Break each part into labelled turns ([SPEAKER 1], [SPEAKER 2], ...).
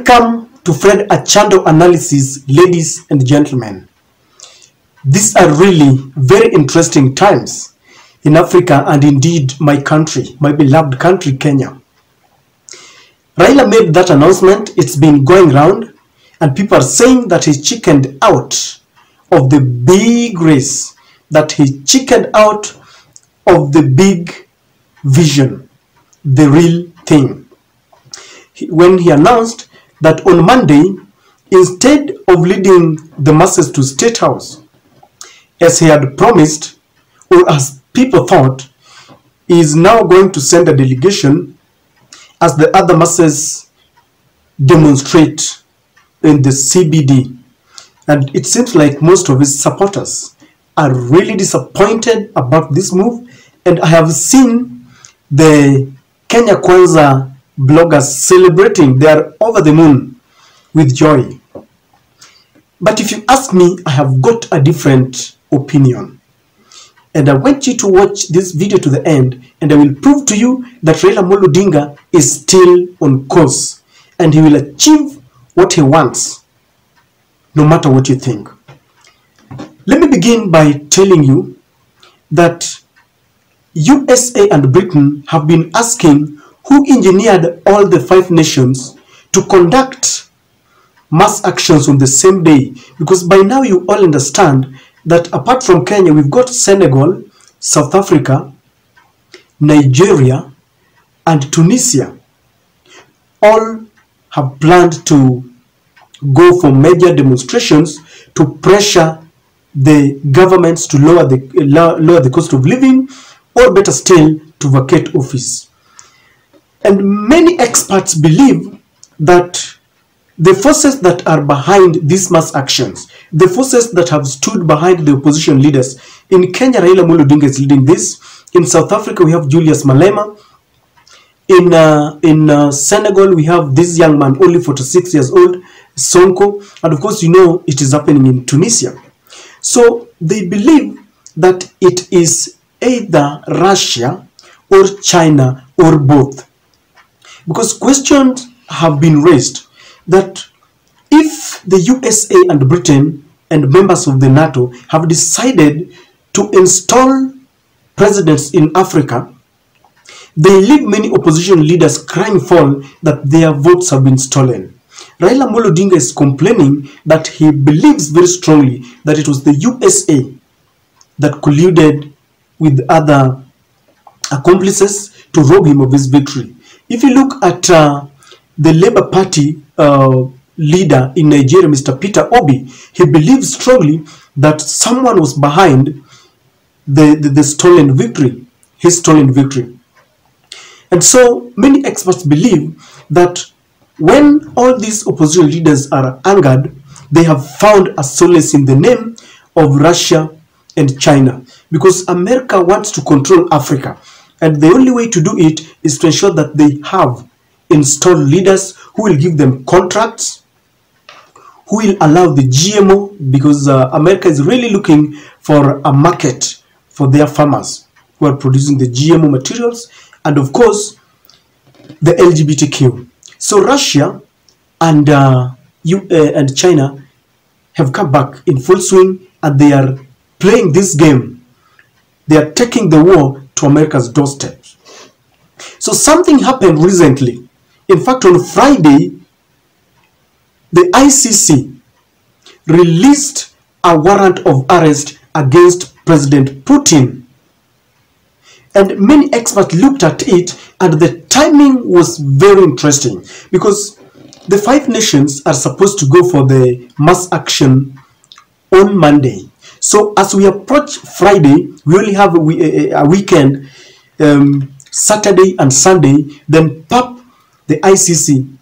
[SPEAKER 1] Welcome to Fred Achando Analysis, ladies and gentlemen. These are really very interesting times in Africa and indeed my country, my beloved country, Kenya. Raila made that announcement. It's been going around and people are saying that he chickened out of the big race, that he chickened out of the big vision, the real thing. When he announced that on Monday, instead of leading the masses to State House, as he had promised, or as people thought, he is now going to send a delegation as the other masses demonstrate in the CBD. And it seems like most of his supporters are really disappointed about this move. And I have seen the Kenya Kwanza bloggers celebrating. They are over the moon with joy. But if you ask me, I have got a different opinion. And I want you to watch this video to the end, and I will prove to you that Raila Odinga is still on course and he will achieve what he wants, no matter what you think. Let me begin by telling you that USA and Britain have been asking who engineered all the 5 nations to conduct mass actions on the same day, because by now you all understand that apart from Kenya, we've got Senegal, South Africa, Nigeria, and Tunisia. All have planned to go for major demonstrations to pressure the governments to lower the cost of living, or better still, to vacate office. And many experts believe that the forces that are behind these mass actions, the forces that have stood behind the opposition leaders, in Kenya, Raila Odinga is leading this. In South Africa, we have Julius Malema. In Senegal, we have this young man, only 46 years old, Sonko. And of course, you know it is happening in Tunisia. So they believe that it is either Russia or China or both. Because questions have been raised that if the USA and Britain and members of the NATO have decided to install presidents in Africa, they leave many opposition leaders crying foul that their votes have been stolen. Raila Odinga is complaining that he believes very strongly that it was the USA that colluded with other accomplices to rob him of his victory. If you look at the Labour Party leader in Nigeria, Mr. Peter Obi, he believes strongly that someone was behind the stolen victory, his stolen victory. And so many experts believe that when all these opposition leaders are angered, they have found a solace in the name of Russia and China, because America wants to control Africa. And the only way to do it is to ensure that they have installed leaders who will give them contracts, who will allow the GMO, because America is really looking for a market for their farmers who are producing the GMO materials, and of course the LGBTQ. So Russia and China have come back in full swing, and they are playing this game. They are taking the war to America's doorstep. So something happened recently. In fact, on Friday, the ICC released a warrant of arrest against President Putin. And many experts looked at it, and the timing was very interesting, because the 5 nations are supposed to go for the mass action on Monday. So as we approach Friday, we only have a weekend, Saturday and Sunday. Then the ICC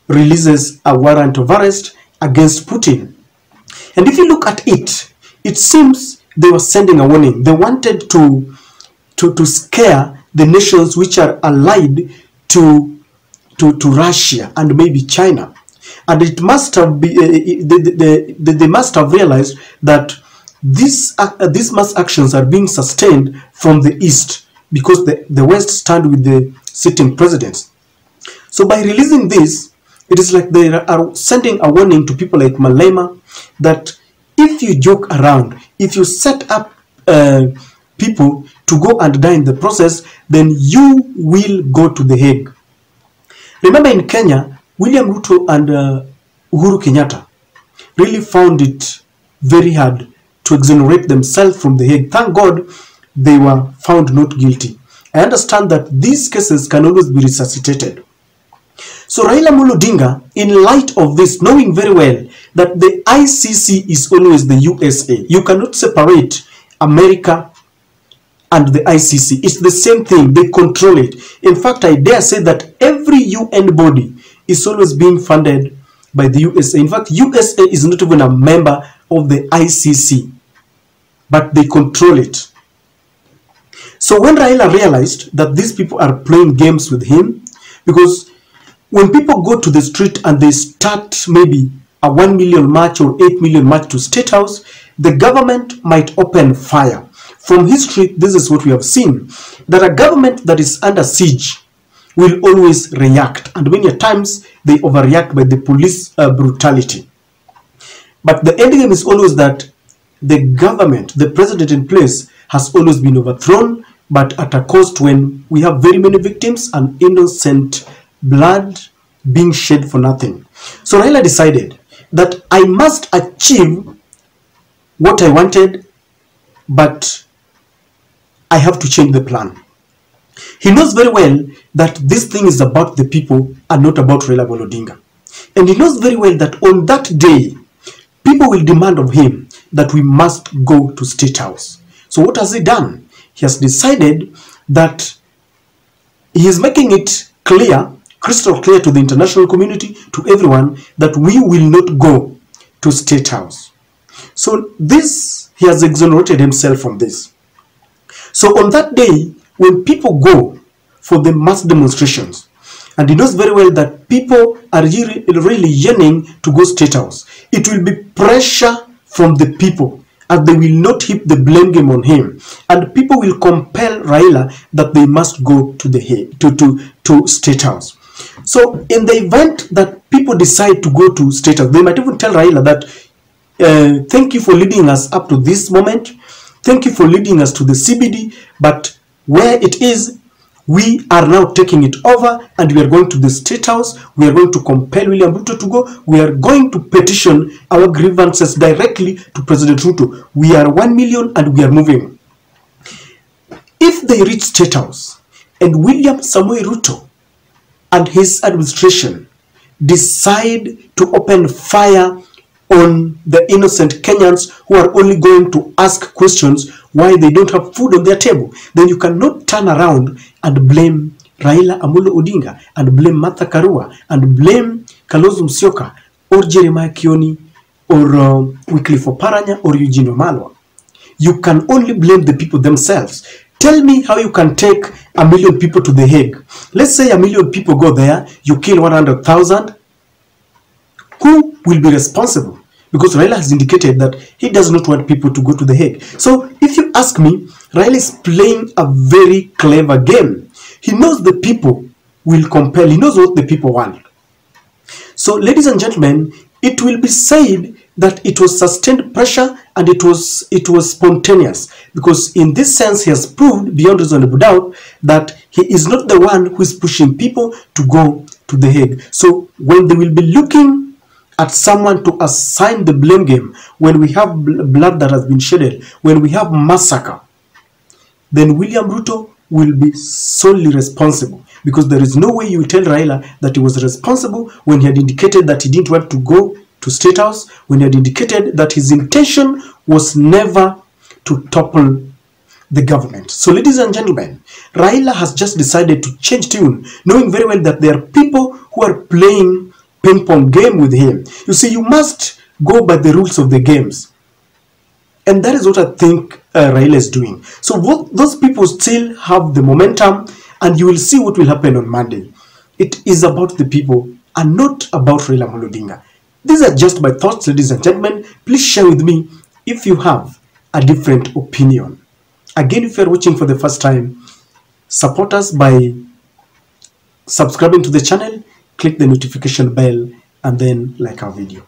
[SPEAKER 1] releases a warrant of arrest against Putin. And if you look at it, it seems they were sending a warning. They wanted to scare the nations which are allied to Russia and maybe China. And it must have been, they must have realized that these mass actions are being sustained from the East, because the West stand with the sitting presidents. So by releasing this, It is like they are sending a warning to people like Malema that if you joke around, if you set up people to go and die in the process, then you will go to the Hague. Remember in Kenya, William Ruto and Uhuru Kenyatta really found it very hard to exonerate themselves from the Hague. Thank God they were found not guilty. I understand that these cases can always be resuscitated. So Raila Amolo Odinga, in light of this, knowing very well that the ICC is always the USA, you cannot separate America and the ICC. It's the same thing. They control it. In fact, I dare say that every UN body is always being funded by the USA. In fact, USA is not even a member of the ICC, but they control it. So when Raila realized that these people are playing games with him, because when people go to the street and they start maybe a 1 million march or 8 million march to State House, the government might open fire. From history, this is what we have seen, that a government that is under siege will always react, and many times they overreact by the police brutality. But the end game is always that the government, the president in place, has always been overthrown, but at a cost when we have very many victims and innocent blood being shed for nothing. So Raila decided that I must achieve what I wanted, but I have to change the plan. He knows very well that this thing is about the people and not about Raila Amolo Odinga. And he knows very well that on that day, people will demand of him that we must go to State House. So what has he done? He has decided that he is making it clear, crystal clear to the international community, to everyone, that we will not go to State House. So this, he has exonerated himself from this. So on that day, when people go for the mass demonstrations, and he knows very well that people are really yearning to go State House, it will be pressure from the people, and they will not heap the blame game on him, and people will compel Raila that they must go to the to State House. So in the event that people decide to go to State House, they might even tell Raila that thank you for leading us up to this moment, thank you for leading us to the CBD, but where it is, we are now taking it over and we are going to the State House. We are going to compel William Ruto to go. We are going to petition our grievances directly to President Ruto. We are 1 million and we are moving. If they reach State House and William Samoei Ruto and his administration decide to open fire on the innocent Kenyans who are only going to ask questions why they don't have food on their table, then you cannot turn around and blame Raila Amolo Odinga and blame Martha Karua and blame Kalonzo Musyoka or Jeremiah Kioni or Wycliffe Oparanya or Eugene Wamalwa. You can only blame the people themselves. Tell me how you can take 1 million people to the Hague. Let's say 1 million people go there, you kill 100,000. Who will be responsible? Because Raila has indicated that he does not want people to go to the Hague. So if you ask me, Raila is playing a very clever game. He knows the people will compel. He knows what the people want. So ladies and gentlemen, it will be said that it was sustained pressure and it was spontaneous, because in this sense he has proved beyond reasonable doubt that he is not the one who is pushing people to go to the Hague. So when they will be looking at someone to assign the blame game, when we have blood that has been shedded, when we have massacre, then William Ruto will be solely responsible, because there is no way you tell Raila that he was responsible when he had indicated that he didn't want to go to State House, when he had indicated that his intention was never to topple the government. So ladies and gentlemen, Raila has just decided to change tune, knowing very well that there are people who are playing ping pong game with him. You see, you must go by the rules of the games, and that is what I think Raila is doing. So those people still have the momentum, and you will see what will happen on Monday. It is about the people and not about Raila Amolo Odinga. These are just my thoughts, ladies and gentlemen. Please share with me if you have a different opinion. Again, if you are watching for the first time, support us by subscribing to the channel, click the notification bell, and then like our video.